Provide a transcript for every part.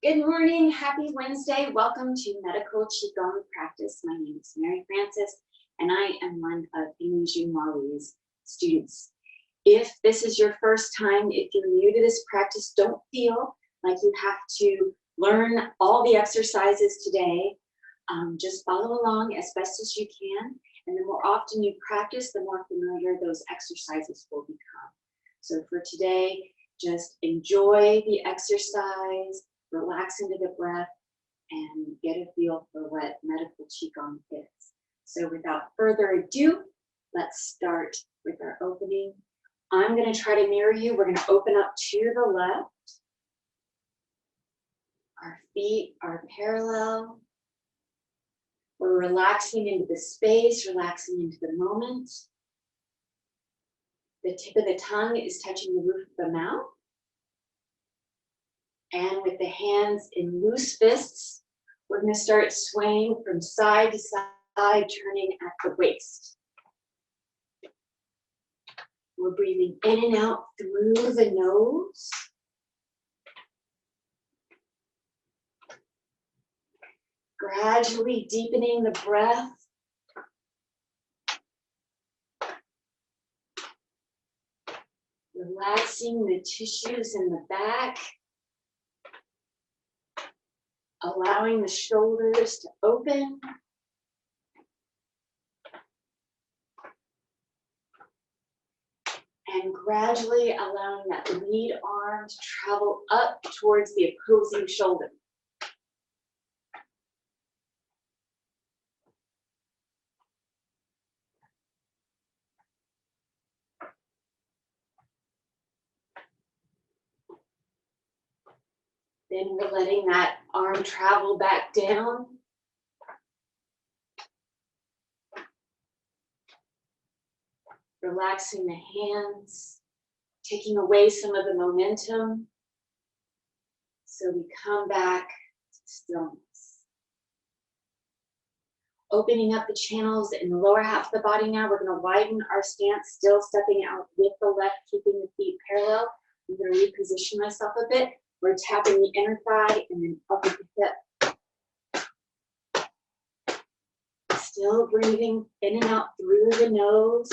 Good morning, happy Wednesday. Welcome to Medical Qigong Practice. My name is Mary Frances, and I am one of Amy Junhua's students. If this is your first time, if you're new to this practice, don't feel like you have to learn all the exercises today. Just follow along as best as you can, and the more often you practice, the more familiar those exercises will become. So for today, just enjoy the exercise, relax into the breath, and get a feel for what medical Qigong is. So without further ado, let's start with our opening. I'm going to try to mirror you. We're going to open up to the left. Our feet are parallel. We're relaxing into the space, relaxing into the moment. The tip of the tongue is touching the roof of the mouth. And with the hands in loose fists, we're going to start swaying from side to side, turning at the waist. We're breathing in and out through the nose. Gradually deepening the breath. Relaxing the tissues in the back. Allowing the shoulders to open. And gradually allowing that lead arm to travel up towards the opposing shoulder. Then we're letting that arm travel back down. Relaxing the hands, taking away some of the momentum. So we come back to stillness. Opening up the channels in the lower half of the body now. We're going to widen our stance, still stepping out with the left, keeping the feet parallel. I'm going to reposition myself a bit. We're tapping the inner thigh and then up at the hip. Still breathing in and out through the nose.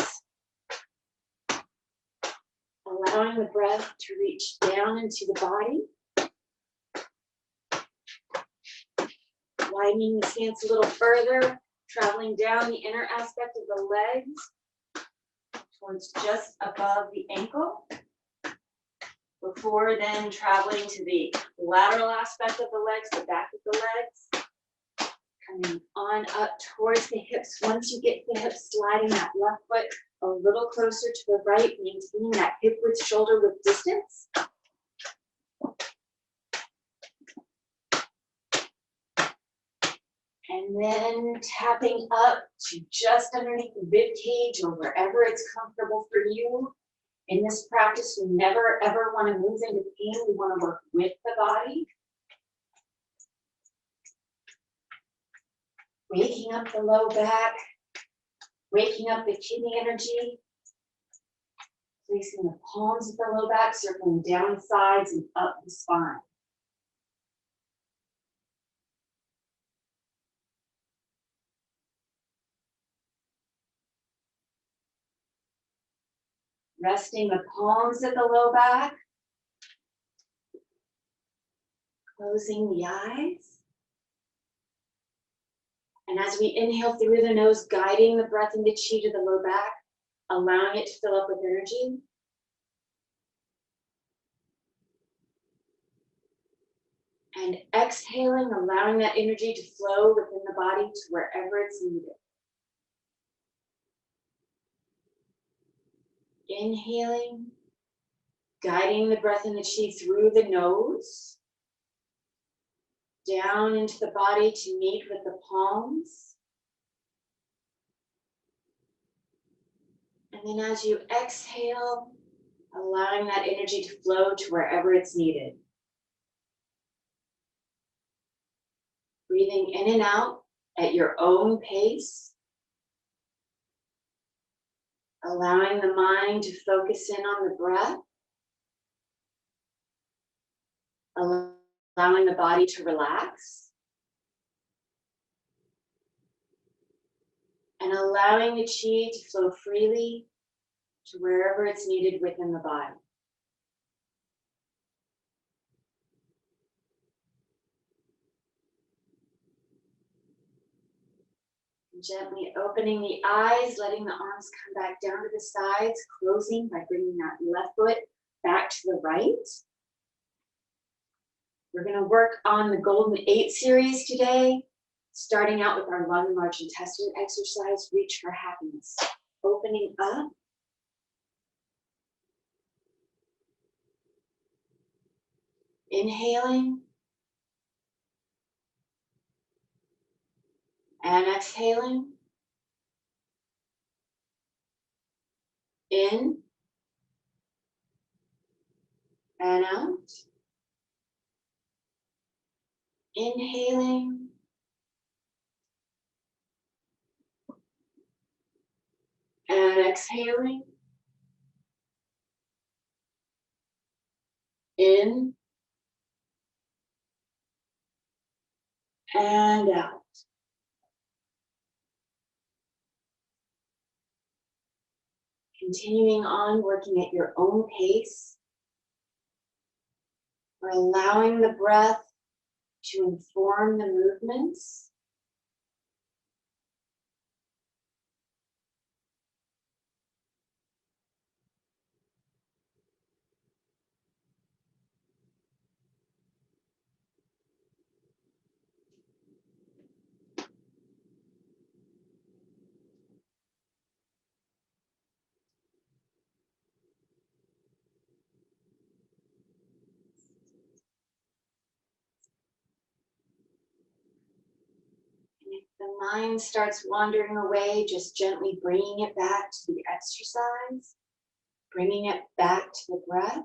Allowing the breath to reach down into the body. Widening the stance a little further, traveling down the inner aspect of the legs towards just above the ankle. Before then traveling to the lateral aspect of the legs, the back of the legs. Coming on up towards the hips. Once you get the hips, sliding that left foot a little closer to the right, maintaining that hip width shoulder width distance. And then tapping up to just underneath the rib cage or wherever it's comfortable for you. In this practice, we never ever want to move into pain. We want to work with the body. Waking up the low back, waking up the kidney energy. Placing the palms of the low back, circling down the sides and up the spine. Resting the palms of the low back. Closing the eyes. And as we inhale through the nose, guiding the breath and the chi to the low back, allowing it to fill up with energy. And exhaling, allowing that energy to flow within the body to wherever it's needed. Inhaling, guiding the breath and the chi through the nose, down into the body to meet with the palms. And then as you exhale, allowing that energy to flow to wherever it's needed. Breathing in and out at your own pace. Allowing the mind to focus in on the breath. Allowing allowing the body to relax. And allowing the chi to flow freely to wherever it's needed within the body. Gently opening the eyes, letting the arms come back down to the sides, closing by bringing that left foot back to the right. We're going to work on the Golden 8 series today, starting out with our lung and large intestine exercise, Reach for Happiness. Opening up. Inhaling. And exhaling. In. And out. Inhaling. And exhaling. In. And out. Continuing on, working at your own pace. We're allowing the breath to inform the movements. And if the mind starts wandering away, just gently bringing it back to the exercise, bringing it back to the breath.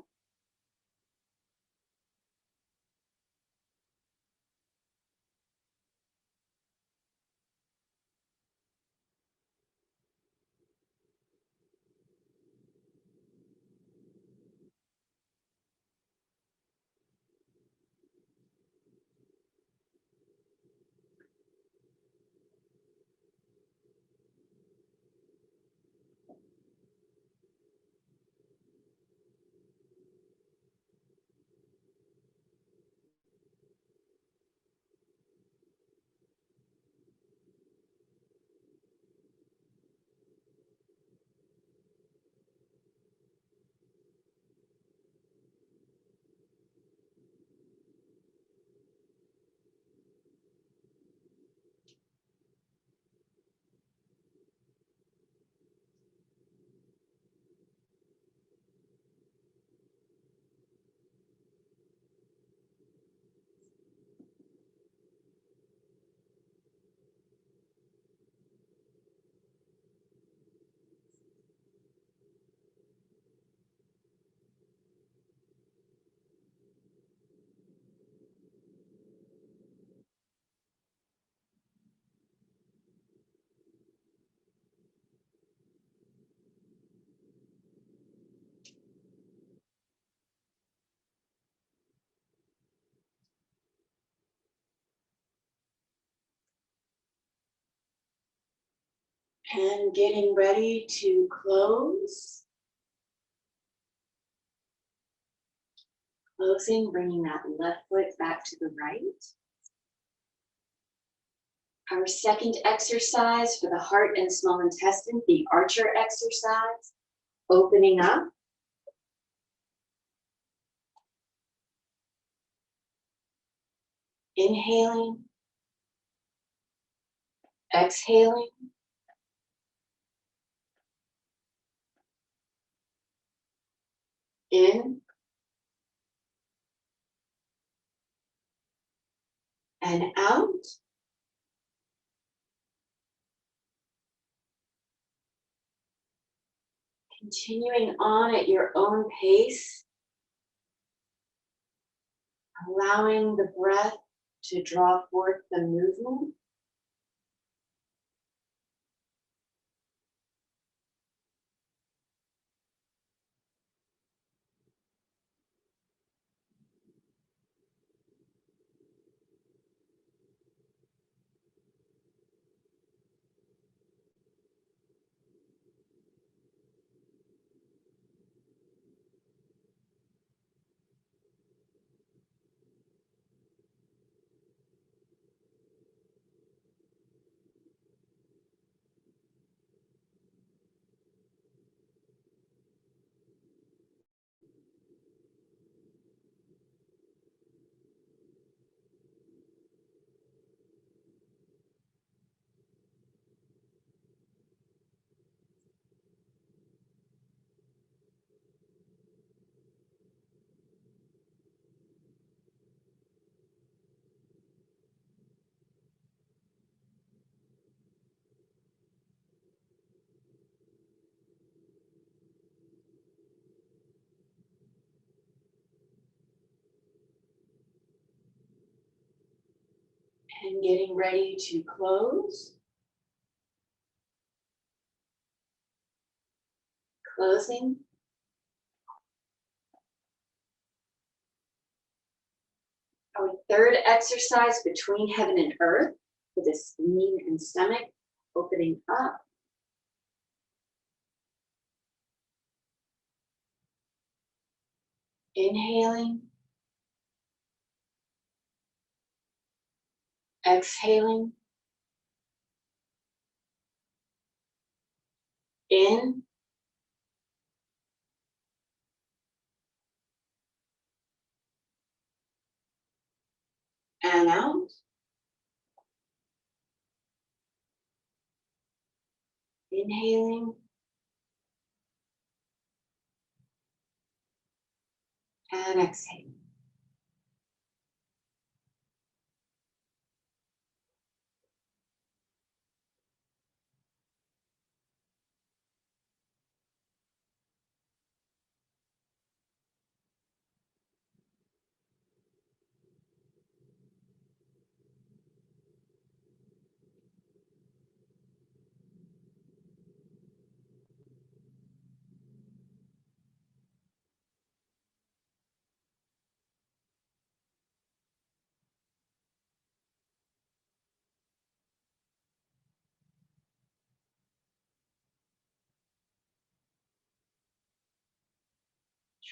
And getting ready to close. Closing, bringing that left foot back to the right. Our second exercise for the heart and small intestine, the Archer exercise. Opening up. Inhaling. Exhaling. In. And out. Continuing on at your own pace, allowing the breath to draw forth the movement. And getting ready to close. Closing. Our third exercise, between heaven and earth, for the spleen and stomach, opening up. Inhaling. Exhaling. In. And out. Inhaling. And exhaling.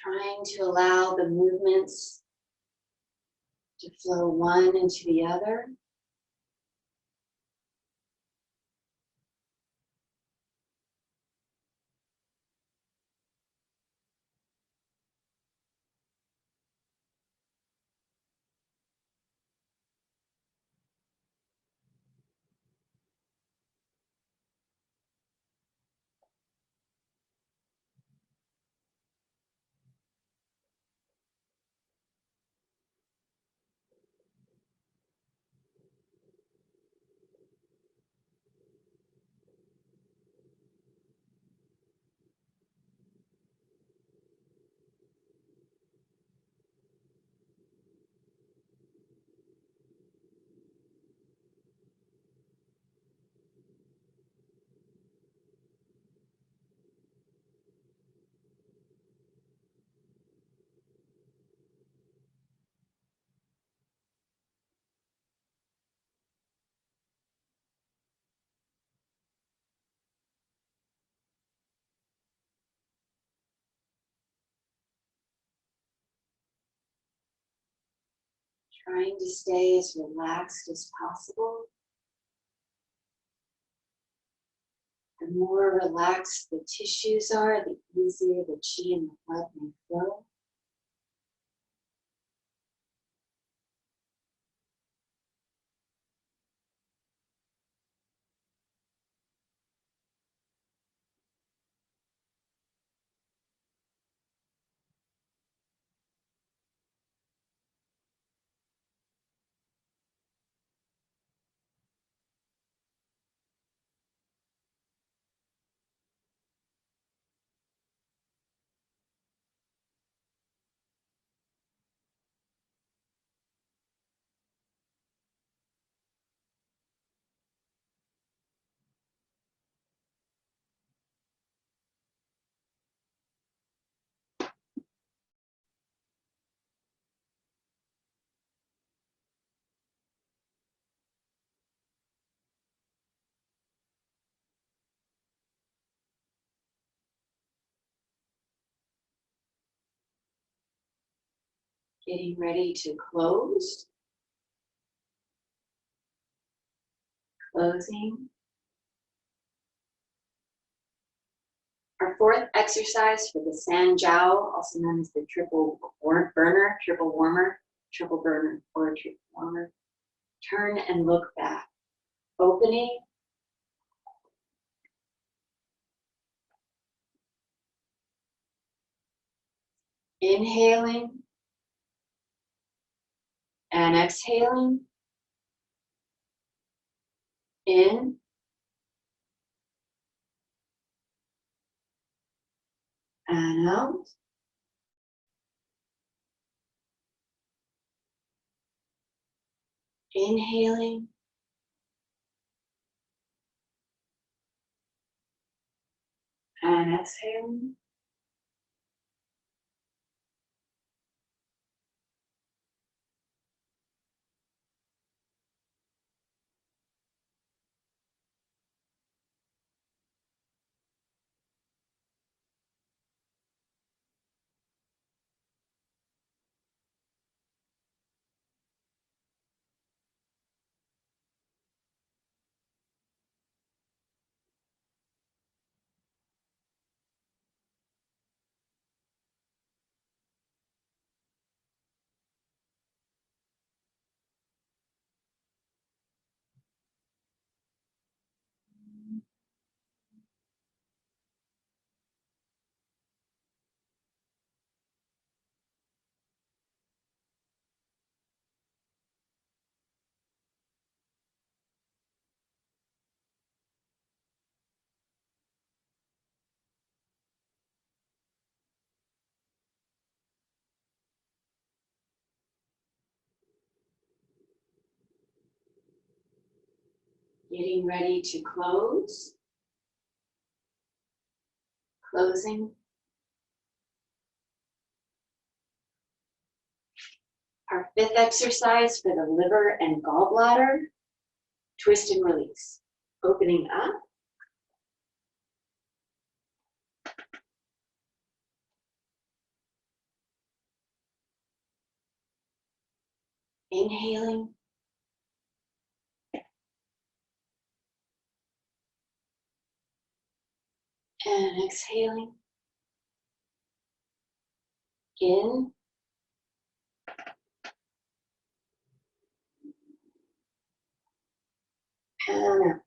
Trying to allow the movements to flow one into the other. Trying to stay as relaxed as possible. The more relaxed the tissues are, the easier the chi and the blood may flow. Getting ready to close. Closing. Our fourth exercise for the San Jiao, also known as the triple burner, triple warmer, triple burner, or triple warmer. Turn and look back. Opening. Inhaling. And exhaling. In. And out. Inhaling. And exhaling. Getting ready to close. Closing. Our fifth exercise for the liver and gallbladder. Twist and release. Opening up. Inhaling. And exhaling. In. And out.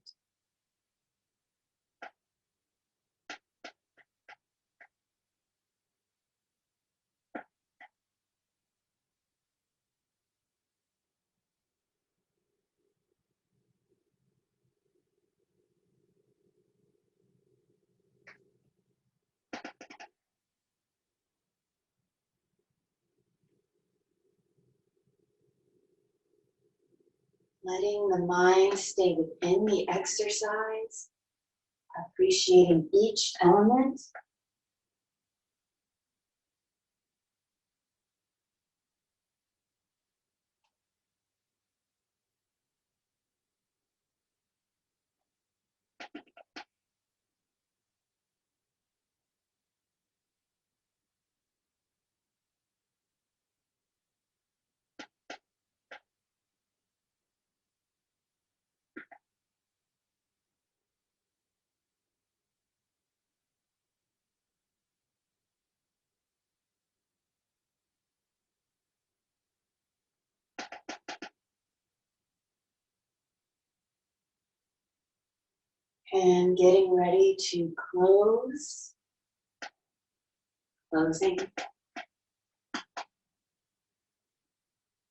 Letting the mind stay within the exercise. Appreciating each element. And getting ready to close. Closing.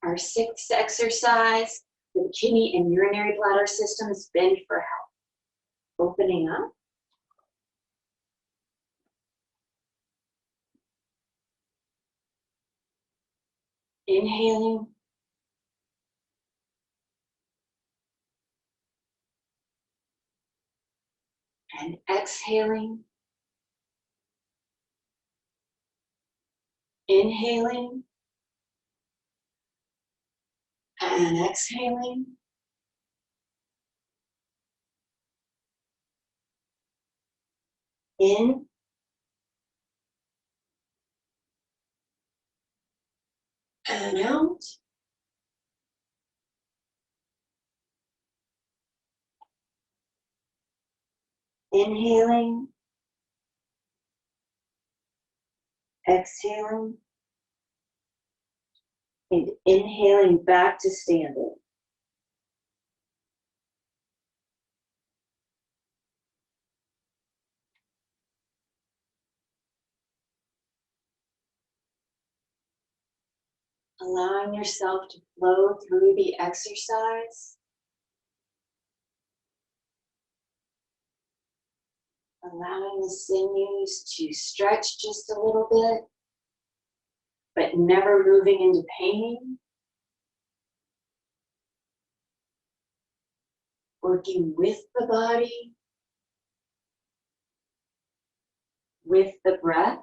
Our sixth exercise, the kidney and urinary bladder systems bend for help. Opening up. Inhaling. And exhaling. Inhaling. And exhaling. In. And out. Inhaling. Exhaling. And inhaling back to standing. Allowing yourself to flow through the exercise. Allowing the sinews to stretch just a little bit, but never moving into pain. working with the body, with the breath.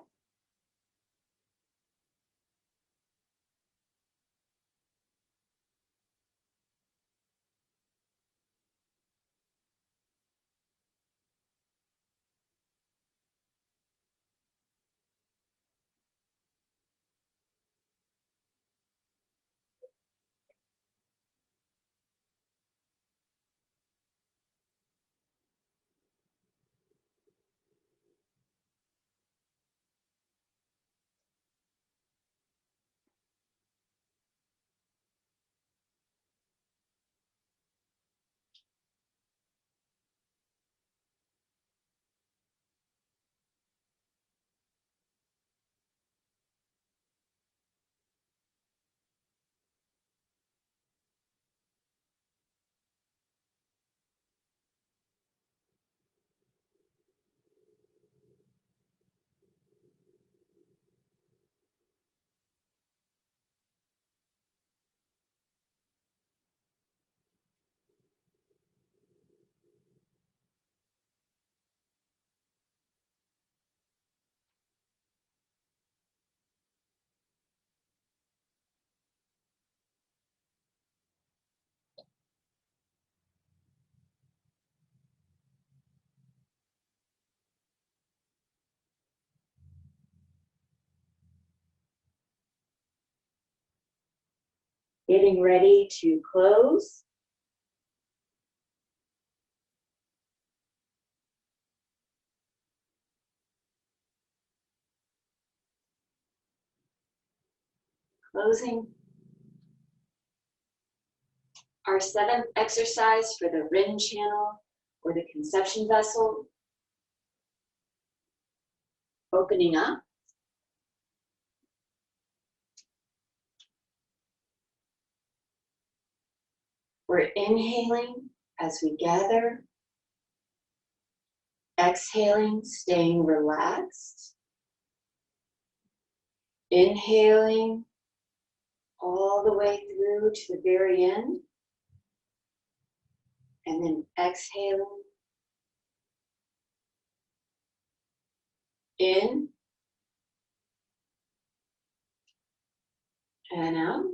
Getting ready to close. Closing. Our seventh exercise for the Rin channel or the conception vessel. Opening up. We're inhaling as we gather. Exhaling, staying relaxed. Inhaling all the way through to the very end. And then exhaling. In and out.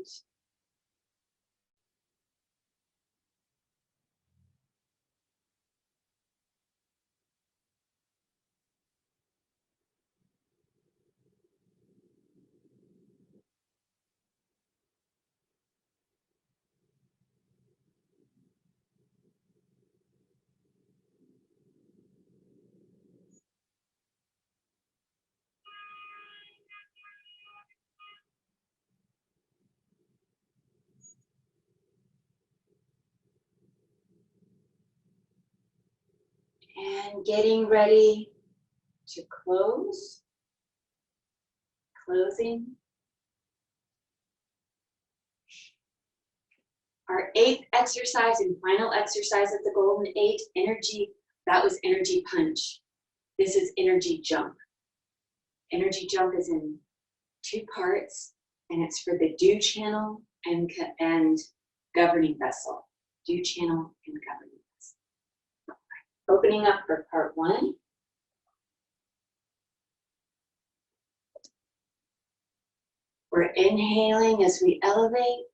And getting ready to close. Closing. Our eighth exercise and final exercise of the Golden 8, energy, that was energy punch. This is energy jump. Energy jump is in 2 parts, and it's for the dew channel and governing vessel. Dew channel and governing vessel. Opening up for part 1. We're inhaling as we elevate.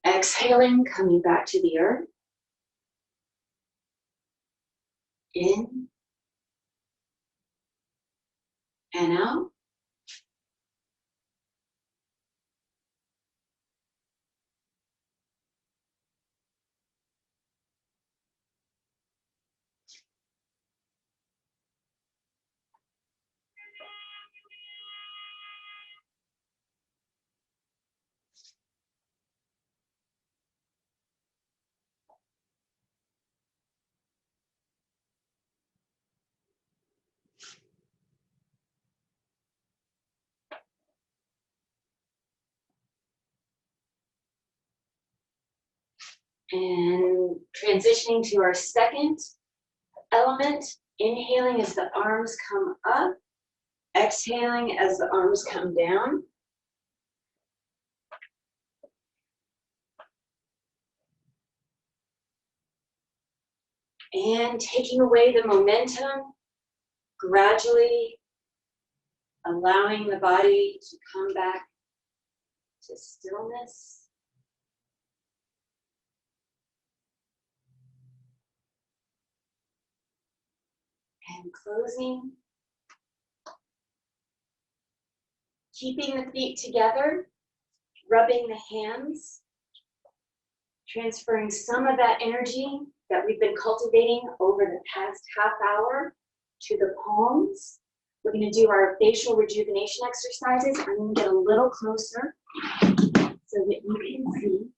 Exhaling, coming back to the earth. In and out. And transitioning to our second element, inhaling as the arms come up, exhaling as the arms come down. And taking away the momentum, gradually allowing the body to come back to stillness. And closing. Keeping the feet together, rubbing the hands, transferring some of that energy that we've been cultivating over the past half hour to the palms. We're going to do our facial rejuvenation exercises. I'm going to get a little closer so that you can see.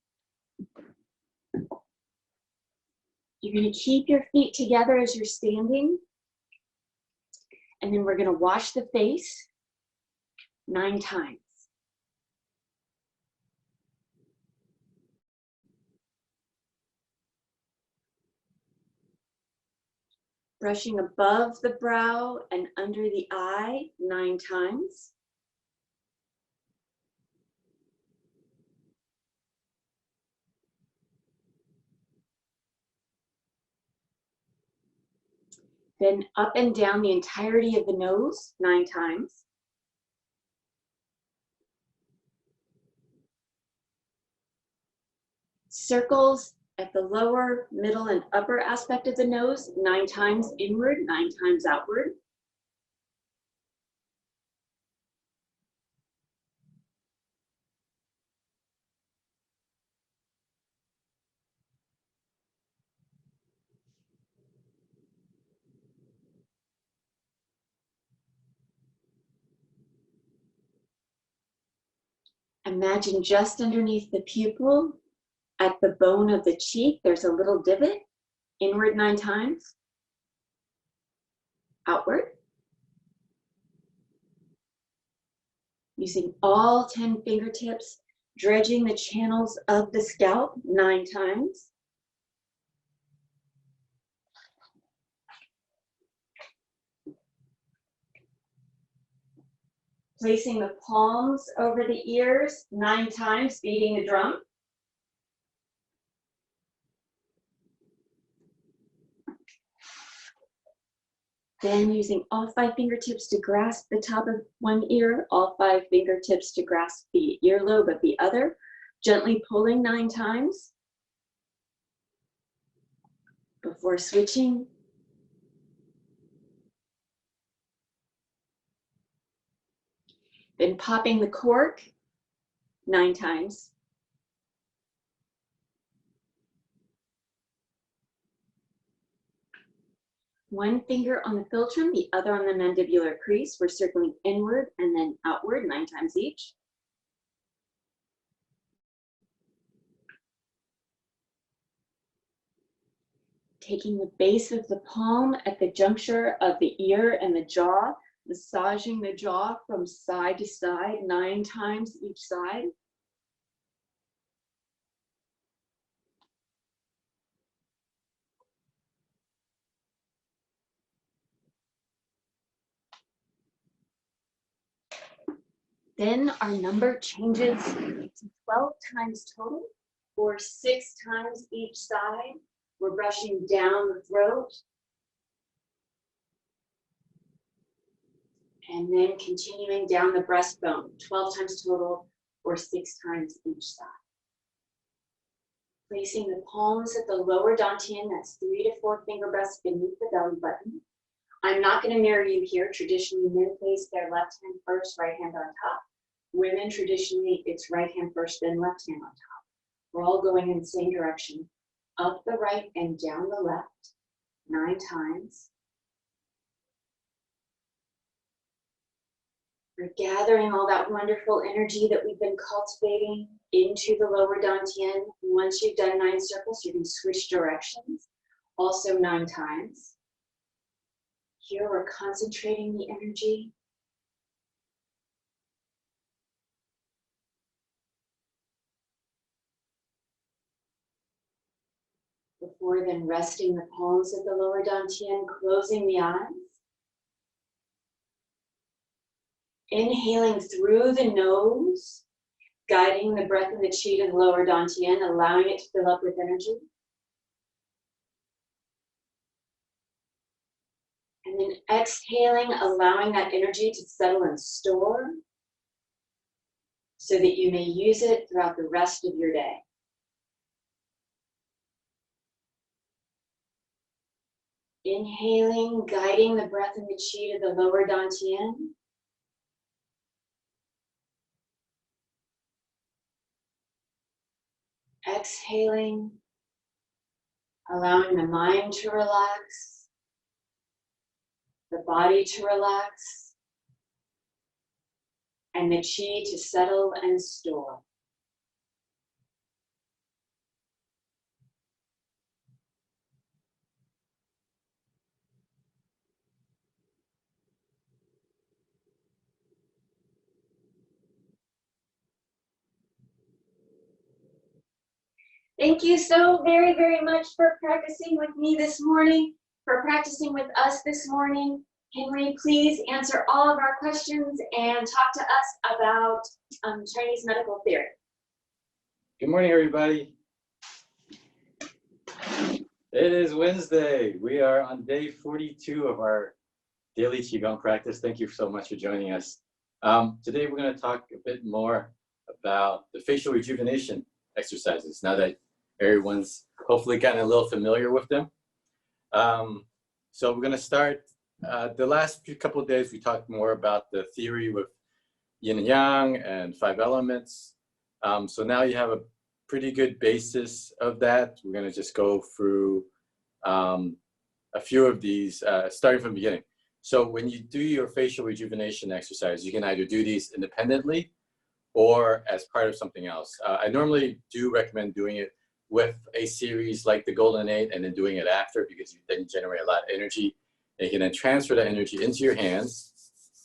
You're going to keep your feet together as you're standing. And then we're going to wash the face 9 times. Brushing above the brow and under the eye 9 times. Then up and down the entirety of the nose 9 times. Circles at the lower, middle, and upper aspect of the nose 9 times inward, 9 times outward. Imagine just underneath the pupil, at the bone of the cheek, there's a little divot. Inward 9 times. Outward. Using all 10 fingertips, dredging the channels of the scalp 9 times. Placing the palms over the ears 9 times, beating the drum. Then using all 5 fingertips to grasp the top of one ear, all 5 fingertips to grasp the earlobe of the other, gently pulling 9 times before switching. Then popping the cork 9 times. One finger on the philtrum, the other on the mandibular crease. We're circling inward and then outward 9 times each. Taking the base of the palm at the juncture of the ear and the jaw, massaging the jaw from side to side 9 times each side. Then our number changes to 12 times total, or 6 times each side. We're brushing down the throat. And then continuing down the breastbone, 12 times total, or 6 times each side. Placing the palms at the lower dantian, that's 3 to 4 finger breaths beneath the belly button. I'm not going to mirror you here. Traditionally, men place their left hand first, right hand on top. Women, traditionally, it's right hand first, then left hand on top. We're all going in the same direction. Up the right and down the left, 9 times. We're gathering all that wonderful energy that we've been cultivating into the lower dantian. Once you've done 9 circles, you can switch directions, also 9 times. Here we're concentrating the energy. Before then resting the palms at the lower dantian, closing the eyes. Inhaling through the nose, guiding the breath of the chi to the lower dantian, allowing it to fill up with energy. And then exhaling, allowing that energy to settle and store so that you may use it throughout the rest of your day. Inhaling, guiding the breath and the chi to the lower dantian. Exhaling, allowing the mind to relax, the body to relax, and the chi to settle and store. Thank you so very, very much for practicing with me this morning, for practicing with us this morning. Can we please answer all of our questions and talk to us about Chinese medical theory? Good morning, everybody. It is Wednesday. We are on day 42 of our daily Qigong practice. Thank you so much for joining us. Today, we're going to talk a bit more about the facial rejuvenation exercises, now that everyone's hopefully gotten a little familiar with them. So we're going to start, the last couple of days, we talked more about the theory with yin and yang and 5 elements. So now you have a pretty good basis of that. We're going to just go through a few of these, starting from the beginning. So when you do your facial rejuvenation exercise, you can either do these independently or as part of something else. I normally do recommend doing it with a series like the Golden 8 and then doing it after, because you then generate a lot of energy. And you can then transfer that energy into your hands,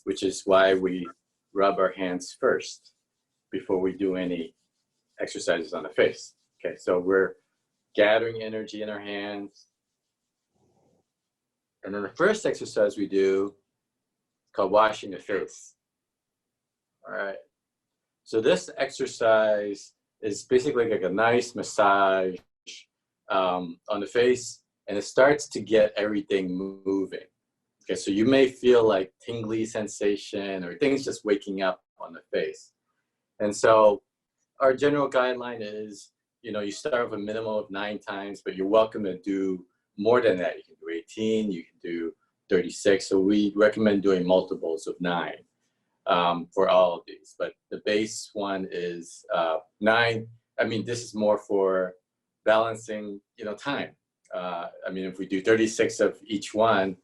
which is why we rub our hands first before we do any exercises on the face. Okay, so we're gathering energy in our hands. And then the first exercise we do is called washing the face. All right. So this exercise is basically like a nice massage on the face, and it starts to get everything moving. Okay, so you may feel like tingly sensation or things just waking up on the face. And so our general guideline is, you start with a minimum of 9 times, but you're welcome to do more than that. You can do 18, you can do 36. So we recommend doing multiples of 9 for all of these. But the base one is 9. I mean, this is more for balancing, time. I mean, if we do 36 of each one,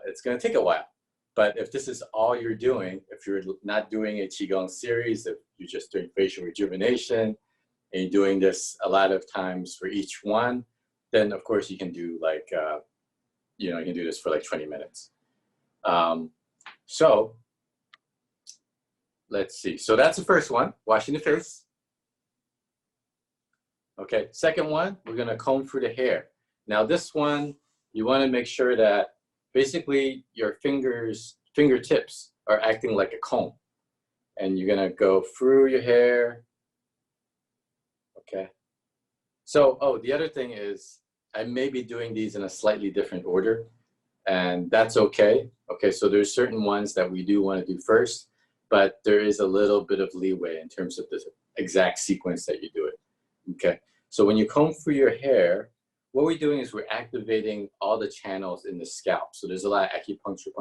it's going to take a while. But if this is all you're doing, if you're not doing a Qigong series, if you're just doing facial rejuvenation, and you're doing this a lot of times for each one, then of course you can do like, you can do this for like 20 minutes. So let's see. So that's the first one, washing the face. Okay, second one, we're gonna comb through the hair. Now this one, you wanna make sure that basically your fingertips are acting like a comb. And you're gonna go through your hair. Okay. So, the other thing is, I may be doing these in a slightly different order, and that's okay. Okay, so there's certain ones that we do want to do first, but there is a little bit of leeway in terms of the exact sequence that you do it. Okay, so when you comb through your hair, what we're doing is we're activating all the channels in the scalp. So there's a lot of acupuncture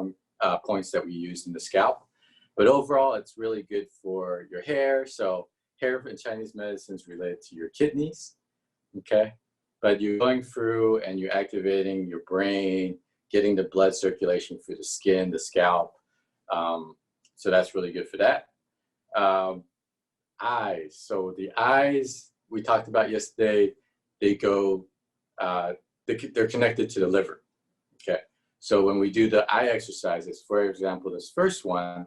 points that we use in the scalp, but overall it's really good for your hair. So hair in Chinese medicine is related to your kidneys. Okay, but you're going through and you're activating your brain, getting the blood circulation through the skin, the scalp. So that's really good for that. Eyes. So the eyes we talked about yesterday, they go, they're connected to the liver. Okay, so when we do the eye exercises, for example, this first one,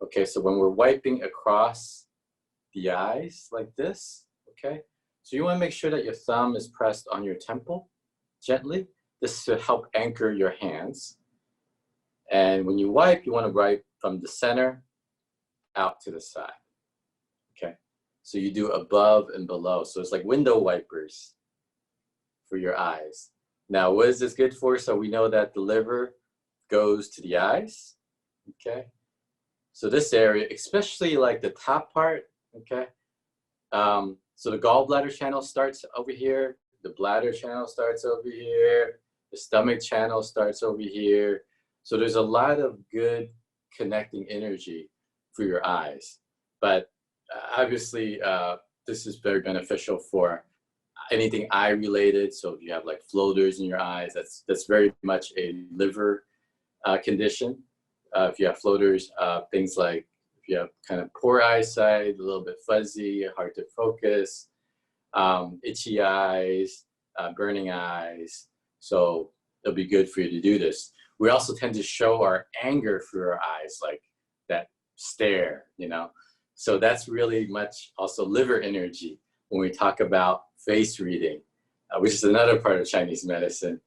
okay, so when we're wiping across the eyes like this, okay, so you want to make sure that your thumb is pressed on your temple gently. This should help anchor your hands. And when you wipe, you want to wipe from the center out to the side. Okay, so you do above and below. So it's like window wipers for your eyes. Now, what is this good for? So we know that the liver goes to the eyes, okay? So this area, especially like the top part, okay? So the gallbladder channel starts over here, the bladder channel starts over here, the stomach channel starts over here. So there's a lot of good connecting energy for your eyes. But obviously, this is very beneficial for anything eye related. So if you have like floaters in your eyes, that's very much a liver condition. If you have floaters, things like if you have kind of poor eyesight, a little bit fuzzy, hard to focus, itchy eyes, burning eyes. So it'll be good for you to do this. We also tend to show our anger through our eyes, like that stare, you know. So that's really much also liver energy when we talk about face reading, which is another part of Chinese medicine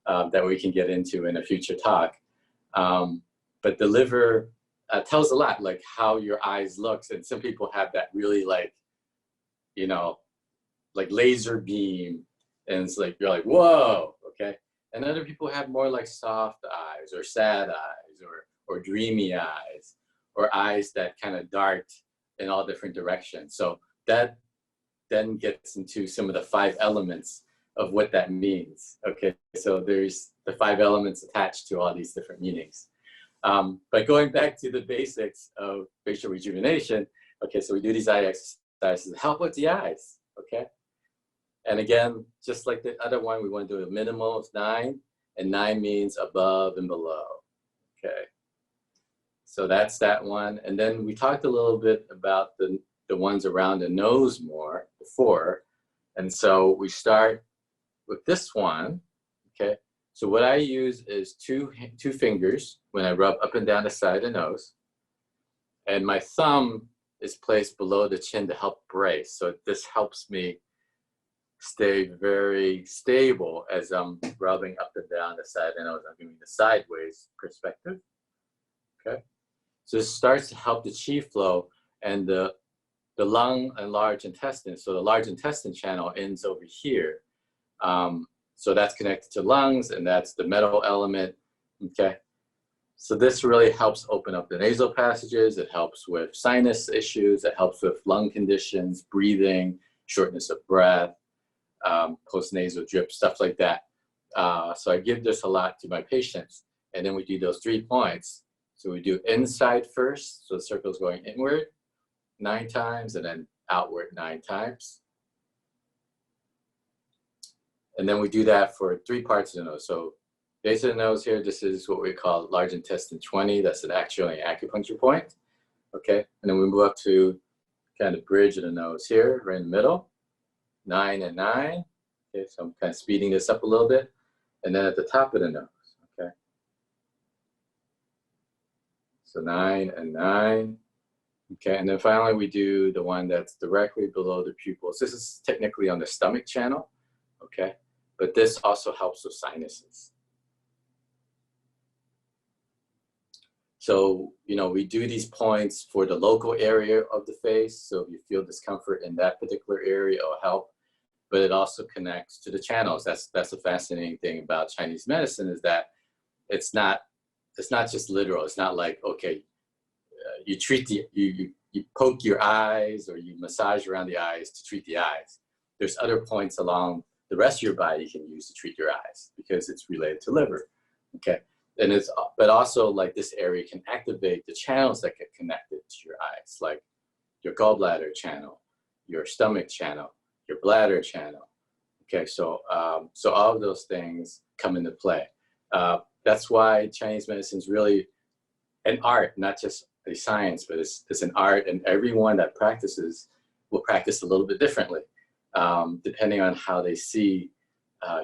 that we can get into in a future talk. But the liver tells a lot, like how your eyes looks. And some people have that really like, you know, like laser beam. And it's like, you're like, whoa, okay. And other people have more like soft eyes or sad eyes or dreamy eyes or eyes that kind of dart in all different directions. So that then gets into some of the 5 elements of what that means. Okay, so there's the 5 elements attached to all these different meanings. But going back to the basics of facial rejuvenation, okay, so we do these eye exercises to help with the eyes, okay? And again, just like the other one, we want to do a minimum of 9, and 9 means above and below, okay? So that's that one. And then we talked a little bit about the ones around the nose more before. And so we start with this one, okay? So what I use is two fingers when I rub up and down the side of the nose. And my thumb is placed below the chin to help brace. So this helps me stay very stable as I'm rubbing up and down the side of the nose. I'm giving the sideways perspective, okay? So this starts to help the qi flow and the lung and large intestine. So the large intestine channel ends over here. So that's connected to lungs, and that's the metal element, okay? So this really helps open up the nasal passages. It helps with sinus issues. It helps with lung conditions, breathing, shortness of breath, post-nasal drip, stuff like that. So I give this a lot to my patients. And then we do those 3 points. So we do inside first, so the circle's going inward 9 times, and then outward 9 times. And then we do that for 3 parts of the nose. So base of the nose here, this is what we call large intestine 20. That's actually an acupuncture point, okay? And then we move up to kind of bridge of the nose here, right in the middle, 9 and 9. Okay, so I'm kind of speeding this up a little bit. And then at the top of the nose, okay? So 9 and 9. Okay, and then finally we do the one that's directly below the pupils. This is technically on the stomach channel, okay? But this also helps with sinuses. So, you know, we do these points for the local area of the face. So if you feel discomfort in that particular area, it'll help. But it also connects to the channels. That's a fascinating thing about Chinese medicine, is that it's not just literal. It's not like, okay, you treat you poke your eyes or you massage around the eyes to treat the eyes. There's other points along the rest of your body you can use to treat your eyes because it's related to liver, okay? And but also like this area can activate the channels that get connected to your eyes, like your gallbladder channel, your stomach channel, your bladder channel. Okay, so so all of those things come into play. That's why Chinese medicine is really an art, not just a science, but it's an art, and everyone that practices will practice a little bit differently, depending on how they see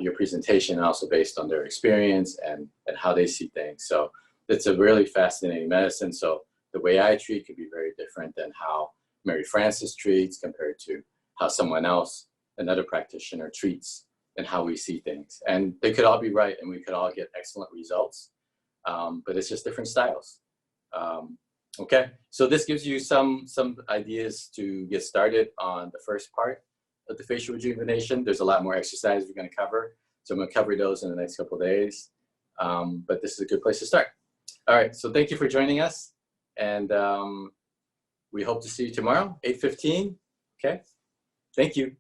your presentation, and also based on their experience and how they see things. So it's a really fascinating medicine. So the way I treat could be very different than how Mary Frances treats compared to how someone else, another practitioner, treats, and how we see things. And they could all be right, and we could all get excellent results, but it's just different styles. Okay, so this gives you some ideas to get started on the first part of the facial rejuvenation. There's a lot more exercises we're going to cover, so I'm going to cover those in the next couple of days. but this is a good place to start. All right, so thank you for joining us, and we hope to see you tomorrow, 8:15. Okay, thank you.